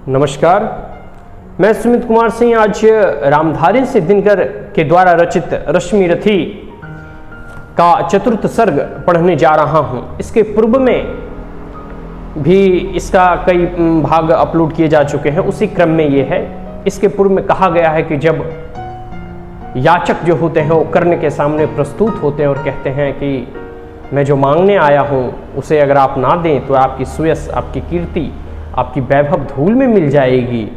नमस्कार, मैं सुमित कुमार सिंह आज रामधारी सिंह दिनकर के द्वारा रचित रश्मि रथी का चतुर्थ सर्ग पढ़ने जा रहा हूं। इसके पूर्व में भी इसका कई भाग अपलोड किए जा चुके हैं, उसी क्रम में ये है। इसके पूर्व में कहा गया है कि जब याचक जो होते हैं वो कर्ण के सामने प्रस्तुत होते हैं और कहते हैं कि मैं जो मांगने आया हूं उसे अगर आप ना दें तो आपकी सुयश, आपकी कीर्ति, आपकी वैभव धूल में मिल जाएगी।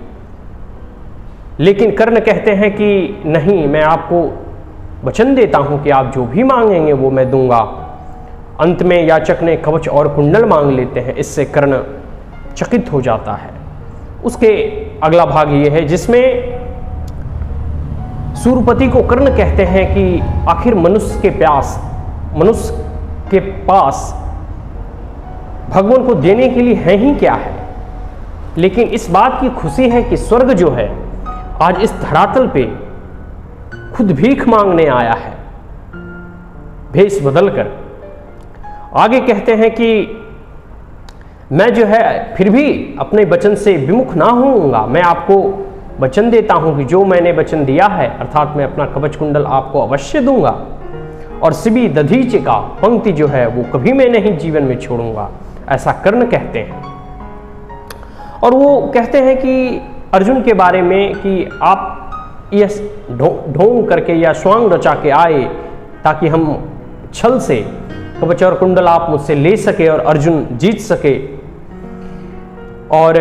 लेकिन कर्ण कहते हैं कि नहीं, मैं आपको वचन देता हूं कि आप जो भी मांगेंगे वो मैं दूंगा। अंत में याचक ने कवच और कुंडल मांग लेते हैं। इससे कर्ण चकित हो जाता है। उसके अगला भाग ये है जिसमें सूर्यपति को कर्ण कहते हैं कि आखिर मनुष्य के पास भगवान को देने के लिए है ही क्या है। लेकिन इस बात की खुशी है कि स्वर्ग जो है आज इस धरातल पे खुद भीख मांगने आया है, भेष बदलकर। आगे कहते हैं कि मैं जो है फिर भी अपने वचन से विमुख ना होऊंगा। मैं आपको वचन देता हूं कि जो मैंने वचन दिया है, अर्थात मैं अपना कवच कुंडल आपको अवश्य दूंगा, और शिबी दधीचि का पंक्ति जो है वो कभी मैं नहीं जीवन में छोड़ूंगा, ऐसा कर्ण कहते हैं। और वो कहते हैं कि अर्जुन के बारे में कि आप यह ढोंग करके या स्वांग रचा के आए ताकि हम छल से कवच और कुंडल आप मुझसे ले सके और अर्जुन जीत सके। और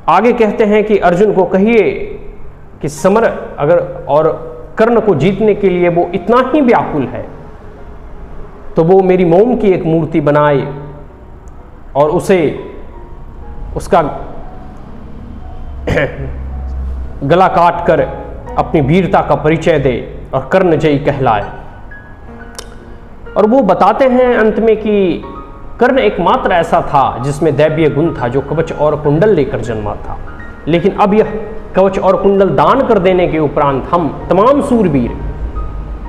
आगे कहते हैं कि अर्जुन को कहिए कि समर अगर और कर्ण को जीतने के लिए वो इतना ही व्याकुल है तो वो मेरी मोम की एक मूर्ति बनाए और उसे उसका गला काट कर अपनी वीरता का परिचय दे और कर्ण जयी कहलाए। और वो बताते हैं अंत में कि कर्ण एकमात्र ऐसा था जिसमें दैवीय गुण था, जो कवच और कुंडल लेकर जन्मा था। लेकिन अब यह कवच और कुंडल दान कर देने के उपरांत हम तमाम सूरवीर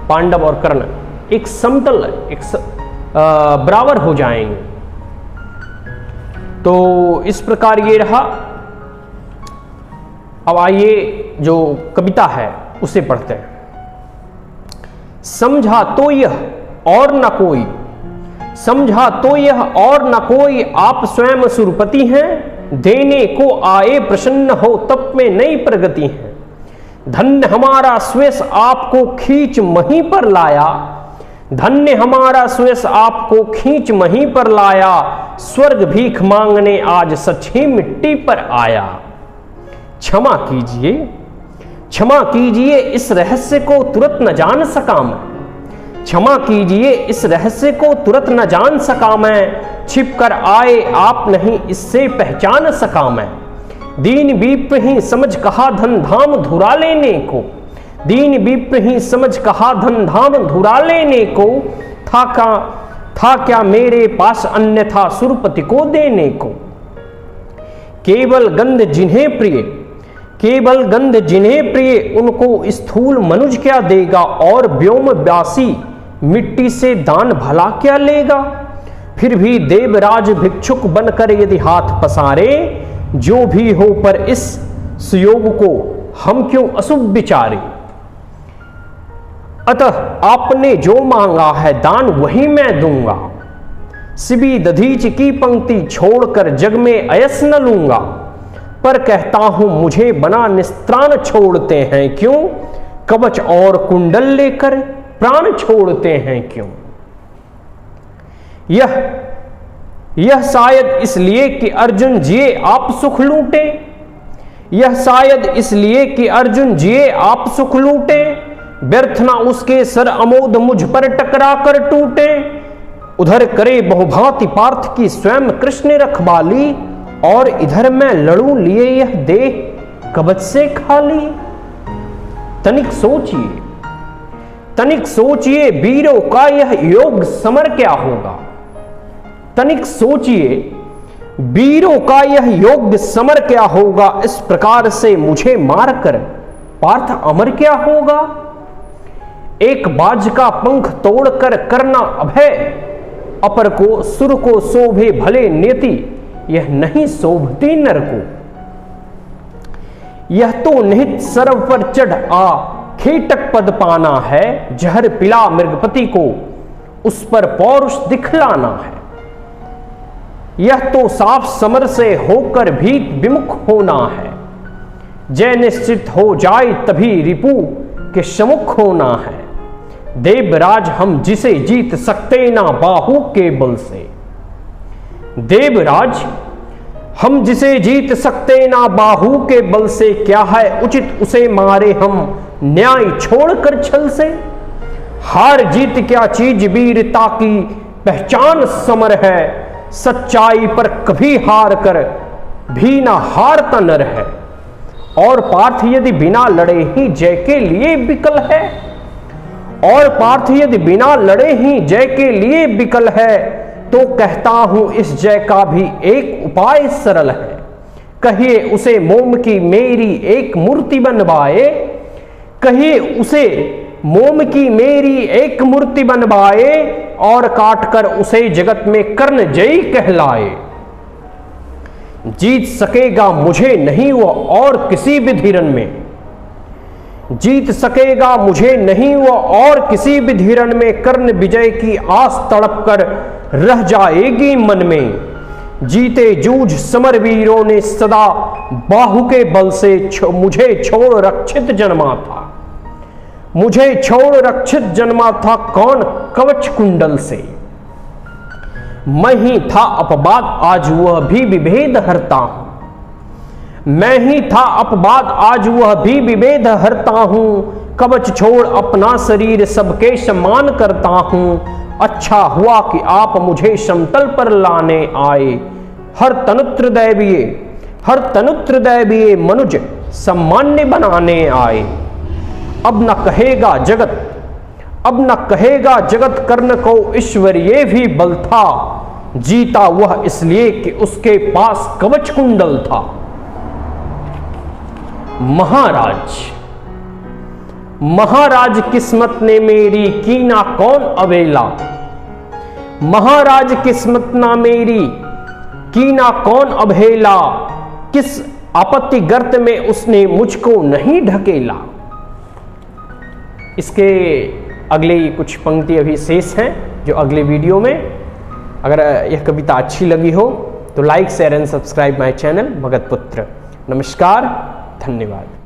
पांडव और कर्ण एक समतल, बराबर हो जाएंगे। तो इस प्रकार ये रहा। अब आइए जो कविता है उसे पढ़ते हैं। समझा तो यह और न कोई, समझा तो यह और न कोई, आप स्वयं सूरपति हैं, देने को आए प्रसन्न हो तप में नई प्रगति है। धन्य हमारा स्वेश आपको खींच महीं पर लाया, धन्य हमारा स्वेश आपको खींच महीं पर लाया, स्वर्ग भीख मांगने आज सच ही मिट्टी पर आया। क्षमा कीजिए, क्षमा कीजिए, इस रहस्य को तुरंत न जान सका मैं, क्षमा कीजिए, इस रहस्य को तुरंत न जान सका मैं, छिप कर आए आप नहीं इससे पहचान सका मैं। दीन विप्र ही समझ कहा धन धाम धुरा लेने को, दीन विप्र ही समझ कहा धन धाम धुरा लेने को, था क्या मेरे पास अन्यथा सुरपति को देने को। केवल गंध जिन्हें प्रिय, केवल गंध जिन्हें प्रिय, उनको स्थूल मनुज क्या देगा, और व्योम व्यासी मिट्टी से दान भला क्या लेगा। फिर भी देवराज भिक्षुक बनकर यदि हाथ पसारे, जो भी हो पर इस सुयोग को हम क्यों अशुभ विचारे। अतः आपने जो मांगा है दान वही मैं दूंगा, शिबी दधीच की पंक्ति छोड़कर जग में अयस न लूंगा। पर कहता हूं मुझे बना निस्त्राण छोड़ते हैं क्यों, कवच और कुंडल लेकर प्राण छोड़ते हैं क्यों। यह शायद इसलिए कि अर्जुन जिए आप सुख लूटे, यह शायद इसलिए कि अर्जुन जिए आप सुख लूटे, व्यर्थ ना उसके सर अमोद मुझ पर टकरा कर टूटे। उधर करे बहुभांति पार्थ की स्वयं कृष्ण रखवाली, और इधर मैं लड़ूं लिए यह देह कवच से खाली। तनिक सोचिए, तनिक सोचिए, वीरों का यह योग समर क्या होगा। तनिक सोचिए, वीरों का यह योग समर क्या होगा, इस प्रकार से मुझे मारकर पार्थ अमर क्या होगा। एक बाज का पंख तोड़कर करना अभय, अपर को सुर को शोभे भले नियति, यह नहीं शोभती नर को। यह तो निहित सर्व पर चढ़ आ खेटक पद पाना है, जहर पिला मृगपति को उस पर पौरुष दिखलाना है। यह तो साफ समर से होकर भी विमुख होना है, जय निश्चित हो जाए तभी रिपु के सम्मुख होना है। देवराज हम जिसे जीत सकते ना बाहु के बल से। देवराज हम जिसे जीत सकते ना बाहु के बल से, क्या है उचित उसे मारे हम न्याय छोड़कर छल से। हार जीत क्या चीज वीरता की पहचान समर है, सच्चाई पर कभी हार कर भी ना हारता नर है। और पार्थ यदि बिना लड़े ही जय के लिए विकल है, और पार्थ यदि बिना लड़े ही जय के लिए विकल है, तो कहता हूं इस जय का भी एक उपाय सरल है। कहिए उसे मोम की मेरी एक मूर्ति बनवाए, कहिए उसे मोम की मेरी एक मूर्ति बनवाए, और काटकर उसे जगत में कर्ण जयी कहलाए। जीत सकेगा मुझे नहीं वो और किसी भी धीरन में, जीत सकेगा मुझे नहीं वो और किसी भी धीरन में। कर्ण विजय की आस तड़प कर रह जाएगी मन में। जीते जूझ समर वीरों ने सदा बाहु के बल से मुझे छोड़ रक्षित जन्मा था, मुझे छोड़ रक्षित जन्मा था कौन कवच कुंडल से। मैं ही था अपवाद आज वह भी विभेद हरता हूं, मैं ही था अपवाद आज वह भी विभेद हरता हूं। कवच छोड़ अपना शरीर सबके सम्मान करता हूं। अच्छा हुआ कि आप मुझे समतल पर लाने आए। हर तनुत्र दैवीय, हर तनुत्र दैवीय मनुज सम्मान्य बनाने आए। अब न कहेगा जगत, अब न कहेगा जगत कर्ण को ईश्वरीय भी बल था। जीता वह इसलिए कि उसके पास कवच कुंडल था। महाराज, महाराज किस्मत ने मेरी की ना कौन अवेला, महाराज किस्मत ना मेरी की ना कौन अवहेला। किस आपत्ति गर्त में उसने मुझको नहीं ढकेला। इसके अगले कुछ पंक्ति अभी शेष हैं जो अगले वीडियो में। अगर यह कविता अच्छी लगी हो तो like share and subscribe my channel Bhagat Putra. नमस्कार, धन्यवाद।